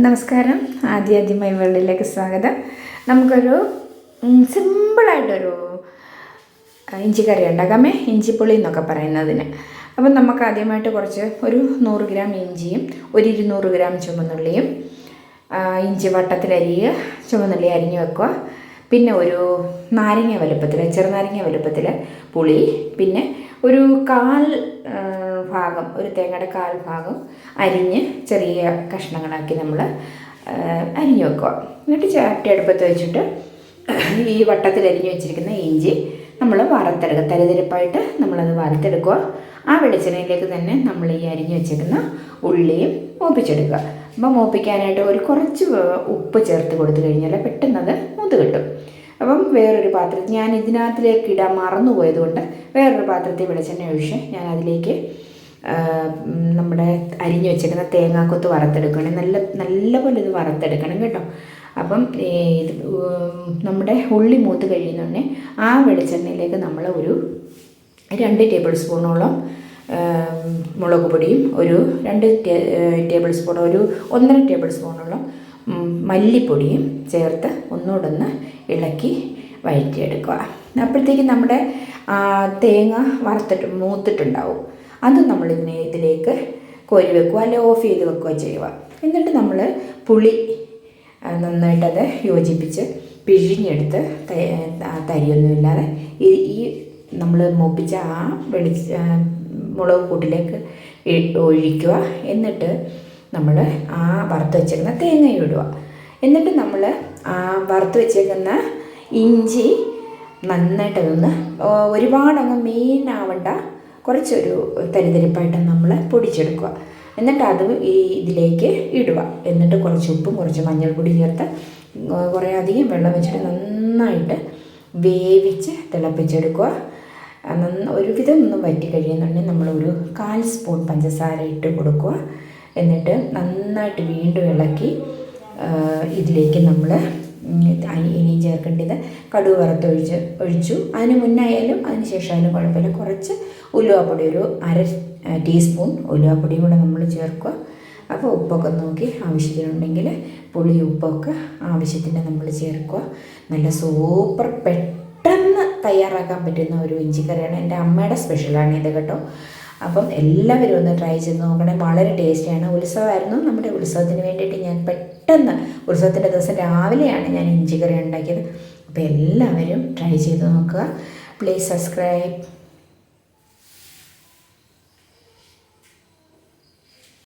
നമസ്കാരം. ആദ്യമായി വേൾഡിലേക്ക് സ്വാഗതം. നമുക്കൊരു സിമ്പിളായിട്ടൊരു ഇഞ്ചി കറി ഉണ്ടാക്കാമേ, ഇഞ്ചിപ്പുളി എന്നൊക്കെ പറയുന്നതിന്. അപ്പം നമുക്ക് ആദ്യമായിട്ട് ഒരു 100 ഗ്രാം ഇഞ്ചിയും 200 ഗ്രാം ചുവന്നുള്ളിയും, ഇഞ്ചി വട്ടത്തിലരിയുക, ചുവന്നുള്ളി അരിഞ്ഞു വെക്കുക. പിന്നെ ഒരു നാരങ്ങ വലുപ്പത്തിൽ, ചെറുനാരങ്ങ വലുപ്പത്തിൽ പുളി, പിന്നെ ഒരു തേങ്ങയുടെ കാൽ ഭാഗം അരിഞ്ഞ് ചെറിയ കഷ്ണങ്ങളാക്കി നമ്മൾ അരിഞ്ഞു വെക്കുക. എന്നിട്ട് ചട്ടി അടുപ്പത്ത് വെച്ചിട്ട് ഈ വട്ടത്തിൽ അരിഞ്ഞു വെച്ചിരിക്കുന്ന ഇഞ്ചി നമ്മൾ വറുത്തെടുക്കുക. തരിതരിപ്പായിട്ട് നമ്മളത് വറുത്തെടുക്കുക. ആ വെളിച്ചെണ്ണയിലേക്ക് തന്നെ നമ്മൾ ഈ അരിഞ്ഞു വെച്ചിരിക്കുന്ന ഉള്ളിയും മൂപ്പിച്ചെടുക്കുക. അപ്പോൾ മൂപ്പിക്കാനായിട്ട് കുറച്ച് ഉപ്പ് ചേർത്ത് കൊടുത്തു കഴിഞ്ഞാൽ പെട്ടെന്നത് മൂത്ത് കിട്ടും. അപ്പം വേറൊരു പാത്രത്തിൽ, ഞാൻ ഇതിനകത്തിലേക്ക് ഇടാൻ മറന്നുപോയതുകൊണ്ട് വേറൊരു പാത്രത്തിൽ വെളിച്ചെണ്ണ ഒഴിച്ച് ഞാൻ അതിലേക്ക് നമ്മുടെ അരിഞ്ഞു വെച്ചിരിക്കുന്ന തേങ്ങാക്കൊത്ത് വറുത്തെടുക്കണം. നല്ലപോലെ ഇത് വറുത്തെടുക്കണം കേട്ടോ. അപ്പം ഇത് നമ്മുടെ ഉള്ളി മൂത്ത് കഴിയുന്നുണ്ടെങ്കിൽ ആ വെളിച്ചെണ്ണയിലേക്ക് നമ്മൾ ഒരു 2 ടേബിൾ സ്പൂണോളം മുളക് പൊടിയും, ഒരു 2 ടേബിൾ സ്പൂൺ, 1.5 ടേബിൾ സ്പൂണോളം മല്ലിപ്പൊടിയും ചേർത്ത് ഒന്നുകൂടെ ഇളക്കി വഴറ്റിയെടുക്കുക. അപ്പോഴത്തേക്കും നമ്മുടെ തേങ്ങ മൂത്തിട്ടുണ്ടാവും. അത് ഇതിലേക്ക് കോരി വെക്കുക, അല്ലെങ്കിൽ ഓഫ് ചെയ്ത് വെക്കുക ചെയ്യുക. എന്നിട്ട് നമ്മൾ പുളി നന്നായിട്ടത് യോജിപ്പിച്ച് പിഴിഞ്ഞെടുത്ത് തരിയൊന്നുമില്ലാതെ ഈ നമ്മൾ മൂപ്പിച്ച മുളക് കൂട്ടിലേക്ക് ഒഴിക്കുക. എന്നിട്ട് നമ്മൾ വറുത്ത് വെച്ചേക്കുന്ന തേങ്ങ ഇടുക. എന്നിട്ട് നമ്മൾ വറുത്ത് വെച്ചേക്കുന്ന ഇഞ്ചി നന്നായിട്ടതൊന്ന് ഒരുപാടങ്ങ് മെയിനാവണ്ട, കുറച്ചൊരു തരിതരിപ്പായിട്ട് നമ്മൾ പൊടിച്ചെടുക്കുക. എന്നിട്ട് അത് ഇതിലേക്ക് ഇടുക. എന്നിട്ട് കുറച്ച് ഉപ്പും കുറച്ച് മഞ്ഞൾപ്പൊടി ചേർത്ത് കുറേ അധികം വെള്ളം വെച്ചിട്ട് നന്നായിട്ട് വേവിച്ച് തിളപ്പിച്ചെടുക്കുക. ഒരുവിധം ഒന്ന് വറ്റി കഴിയുന്നുണ്ടെങ്കിൽ നമ്മളൊരു 1/4 സ്പൂൺ പഞ്ചസാര ഇട്ട് കൊടുക്കുക. എന്നിട്ട് നന്നായിട്ട് വീണ്ടും ഇളക്കി ഇതിലേക്ക് നമ്മൾ ഇനിയും ചേർക്കേണ്ടത് കടുക് ഒഴിച്ചു. അതിന് മുന്നായാലും അതിന് ശേഷമായാലും കുഴപ്പമില്ല. കുറച്ച് ഉലുവാപ്പൊടി, ഒരു 1/2 ടീസ്പൂൺ ഉലുവാപ്പൊടിയും കൂടെ നമ്മൾ ചേർക്കുക. അപ്പോൾ ഉപ്പൊക്കെ നോക്കി ആവശ്യത്തിനുണ്ടെങ്കിൽ പുളി ഉപ്പൊക്കെ ആവശ്യത്തിന് നമ്മൾ ചേർക്കുക. നല്ല സൂപ്പർ പെട്ടെന്ന് തയ്യാറാക്കാൻ പറ്റുന്ന ഒരു ഇഞ്ചിക്കറിയാണ്. എൻ്റെ അമ്മയുടെ സ്പെഷ്യലാണ് ഇത് കേട്ടോ. അപ്പം എല്ലാവരും ഒന്ന് ട്രൈ ചെയ്ത് നോക്കണേ. വളരെ ടേസ്റ്റിയാണ്. ഉത്സവമായിരുന്നു. നമ്മുടെ ഉത്സവത്തിന് വേണ്ടിയിട്ട് ഞാൻ പെട്ടെന്ന് ഉത്സവത്തിൻ്റെ ദിവസം രാവിലെയാണ് ഞാൻ ഇഞ്ചിക്കറി ഉണ്ടാക്കിയത്. അപ്പോൾ എല്ലാവരും ട്രൈ ചെയ്ത് നോക്കുക. Please subscribe.